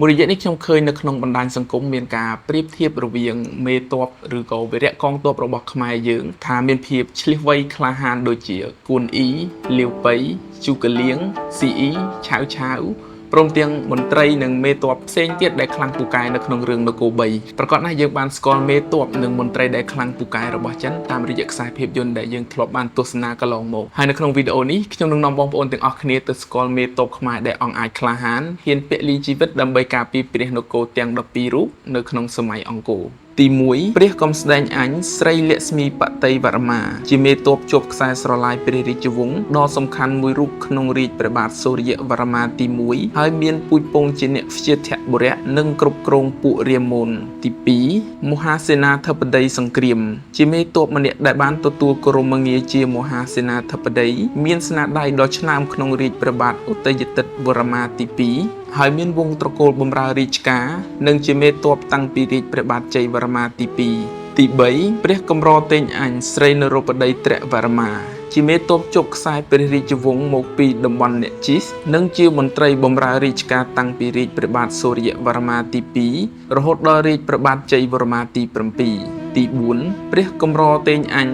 មួយរយៈនេះខ្ញុំឃើញនៅក្នុងបណ្ដាញសង្គមមានការប្រៀបធៀបរវាងមេតបឬក៏វីរៈកងទ័ពរបស់ខ្មែរយើងថាមានភាពឆ្លៀសវៃក្លាហានដូចជាគួនអ៊ីលាវប៉ៃជូកាលៀងស៊ីអ៊ីឆាវឆាវព្រមទាំងមន្ត្រីនិងមេតបផ្សេងទៀតដែលខ្លាំងពូកែនៅក្នុងរឿងនគរ3ប្រកាសណាស់យើងបានស្គាល់មេតបនិងមន្ត្រីដែលខ្លាំងពូកែរបស់ចិនតាមរយៈខ្សែភាពយន្តដែលយើងធ្លាប់បានទស្សនាកន្លងមកហើយនៅក្នុងវីដេអូនេះខ្ញុំនឹងនាំបងប្អូនទាំងអស់គ្នាទៅស្គាល់មេតបខ្មែរដែលអង់អាចក្លាហានហ៊ានពលីជីវិតដើម្បីការពារព្រះនគរទាំង12រូបនៅក្នុងសម័យអង្គរទី1ព្រះកុំស្ដែងអញស្រីលក្ស្មីបតីវរមាជាមេតបជាប់ខ្សែស្រឡាយព្រះរាជវង្សដ៏សំខាន់មួយរូបក្នុងរាជព្រះបាទសូរ្យវរមាទី1ហើយមានពូជពងជាអ្នកវ្យាធបុរៈនិងគ្រប់គ្រងពួករាមូនទី2មហាសេនាធិបតីសង្គ្រាមជាមេតបម្នាក់ដែលបានទទួលគោរមងារជាមហាសេនាធិបតីមានស្នាដៃដ៏ឆ្នើមក្នុងរាជព្រះបាទឧទយតិតវរមាទី2ហើយមានវងត្រកូលបម្រើរាជការនិងជាមេតបតាំងពីរាជព្រះបាទជ័យវរ្មាទី2ទី3ព្រះកម្រតេញអញស្រីនរោបតីត្រវរមាជាមេតបជប់ខ្សែព្រះរាជវង្សមកពីតំបន់អ្នកជីសនិងជាមន្ត្រីបម្រើរាជការតាំងពីរាជព្រះបាទសូរ្យវរ្មាទី2រហូតដល់រាជព្រះបាទជ័យវរ្មាទី7ទី4ព្រះកម្រតេញអញ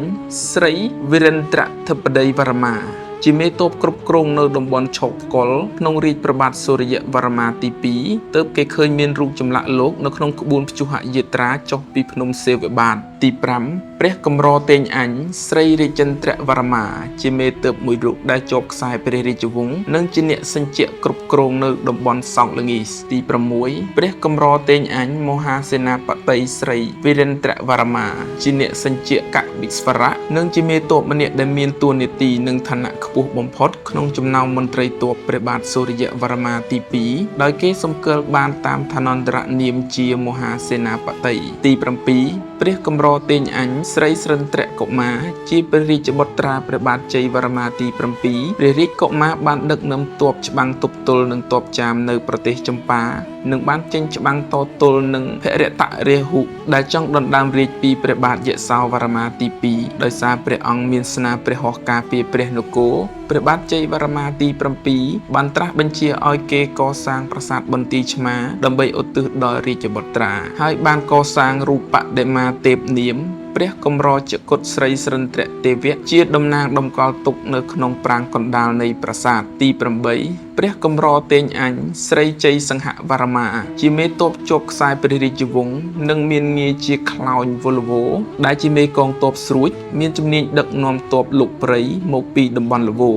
ស្រីវិរិន្ទ្រធិបតីវរ្មាជាមេតបគ្រប់គ្រងនៅតំបន់ឆោកកុលក្នុងរាជព្រះបាទសូរ្យវរ្មាទី2ទើបគេឃើញមានរូបចម្លាក់លោកនៅក្នុងក្បួនព្យុហយាត្រាចុះពីភ្នំសេវបាទទី5ព្រះកម្រតេញអញស្រីរាជិន្ទ្រវរ្មាជាមេតបមួយរូបដែលជាប់ខ្សែព្រះរាជវង្សនិងជាអ្នកសញ្ជាគ្រប់គ្រងនៅតំបន់សោកល្ងីសទី6ព្រះកម្រតេញអញមហាសេនាបតីស្រីវិរិន្ទ្រវរ្មាជាអ្នកសញ្ជាកវិស្វរៈនិងជាមេតបម្នាក់ដែលមានតួនាទីនិងឋានៈខ្ពស់បំផុតក្នុងចំណោមមន្ត្រីទ័ពព្រះបាទសូរ្យវរ្មាទី2ដោយគេសម្គាល់បានតាមឋានន្តរនាមជាមហាសេនាបតីទី7ព្រះកម្រតេញអញស្រីស្រិន្ទ្រកុមារជាព្រះរាជបុត្រាព្រះបាទជ័យវរ្មាទី7ព្រះរាជកុមារបានដឹកនាំទ័ពច្បាំងទប់ទល់នឹងទ័ពចាមនៅប្រទេសចម្ប៉ានិងបានចេញច្បាំងតទល់នឹងភរតរាហុដែលចង់ដណ្ដើមរាជពីព្រះបាទយសោវរ្មាទី2ដោយសារព្រះអង្គមានស្នាព្រះហស្ថការពារព្រះនគរព្រះបាទជ័យវរ្មាទី7បានត្រាស់បញ្ជាឲ្យគេកសាងប្រាសាទបន្ទាយឆ្មារដើម្បីឧទ្ទិសដល់រាជបុត្រាហើយបានកសាងរូបបដិមាទេពនាមព្រះកម្រជគុតស្រីស្រិន្ទ្រទេវៈជាតំណាងតម្កល់ទុកនៅក្នុងប្រាង្គកណ្ដាលនៃប្រាសាទទី8ព្រះកម្រតេញអញស្រីជ័យសង្ហវរ្មាជាមេតបជាប់ខ្សែព្រះរាជវង្សនិងមានងារជាខ្លោញវលវោដែលជាមេកងទ័ពស្រួចមានជំនាញដឹកនាំទ័ពលុកព្រៃមកពីតំបន់លវោ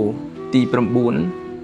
ទី9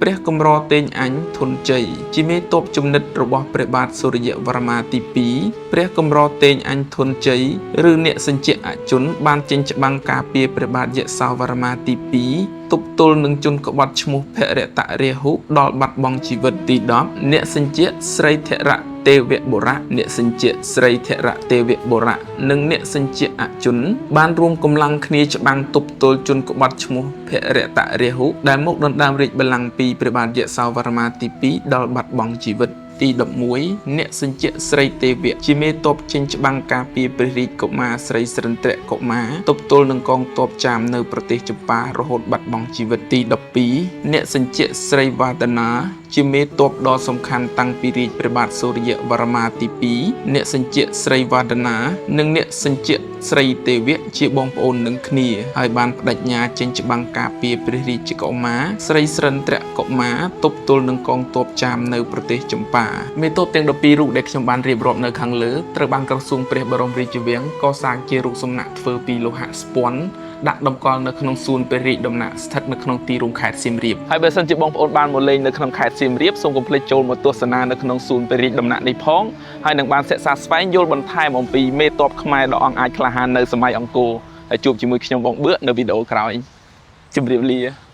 ព្រះកម្រតេញអញធនជ័យជាមេតបជំនិតរបស់ព្រះបាទសូរ្យវរ្មាទី2ព្រះកម្រតេញអញធនជ័យឬអ្នកសញ្ជាអជនបានចេញច្បាំងការពារព្រះបាទយសោវរ្មាទី2ទប់ទល់នឹងជនក្បត់ឈ្មោះភរតរាហុដល់បាត់បង់ជីវិតទី10អ្នកសញ្ជាស្រីធរៈទេវបុរៈអ្នកសញ្ជាស្រីធរៈទេវបុរៈនិងអ្នកសញ្ជាអជនបានរួមកម្លាំងគ្នាច្បាំងទប់ទល់ជនក្បត់ឈ្មោះភរតរាហុដែលមកដណ្ដើមរាជបល្ល័ង្កពីព្រះបាទយសោវរ្មាទី2ដល់បាត់បង់ជីវិតទី11អ្នកសញ្ជាស្រីទេវៈជាមេតបចេញច្បាំងការពារព្រះរាជកុមារស្រីស្រិន្ទ្រកុមារទប់ទល់នឹងកងទ័ពចាមនៅប្រទេសចម្ប៉ារហូតបាត់បង់ជីវិតទី12អ្នកសញ្ជាស្រីវឌ្ឍនាជាមេតបដ៏សំខាន់តាំងពីរាជព្រះបាទសូរ្យវរ្មាទី2អ្នកសញ្ជាស្រីវឌ្ឍនានិងអ្នកសញ្ជាស្រីទេវៈជាបងប្អូននឹងគ្នាហើយបានបដិញ្ញាចេញច្បាំងការពារព្រះរាជកុមារស្រីស្រិន្ទ្រកុមារទប់ទល់នឹងកងទ័ពចាមនៅប្រទេសចម្ប៉ាមេតបទាំង12រូបដែលខ្ញុំបានរៀបរាប់នៅខាងលើត្រូវបានក្រសួងព្រះបរមរាជវាំងកសាងជារូបសំណាកធ្វើពីលោហៈស្ពាន់ដាក់តម្កល់នៅក្នុងសួនព្រះរាជដំណាក់ស្ថិតនៅក្នុងទីរួមខេត្តសៀមរាបហើយបើសិនជាបងប្អូនបានមកលេងនៅក្នុងខេត្តសៀមរាបសូមកុំភ្លេចចូលមកទស្សនានៅក្នុងសួនព្រះរាជដំណាក់នេះផងហើយនឹងបានសិក្សាស្វែងយល់បន្ថែមអំពីមេតបខ្មែរដ៏អង់អាចក្លាហាននៅសម័យអង្គរហើយជួបជាមួយខ្ញុំបងបឿនៅវីដេអូក្រោយជម្រាបលា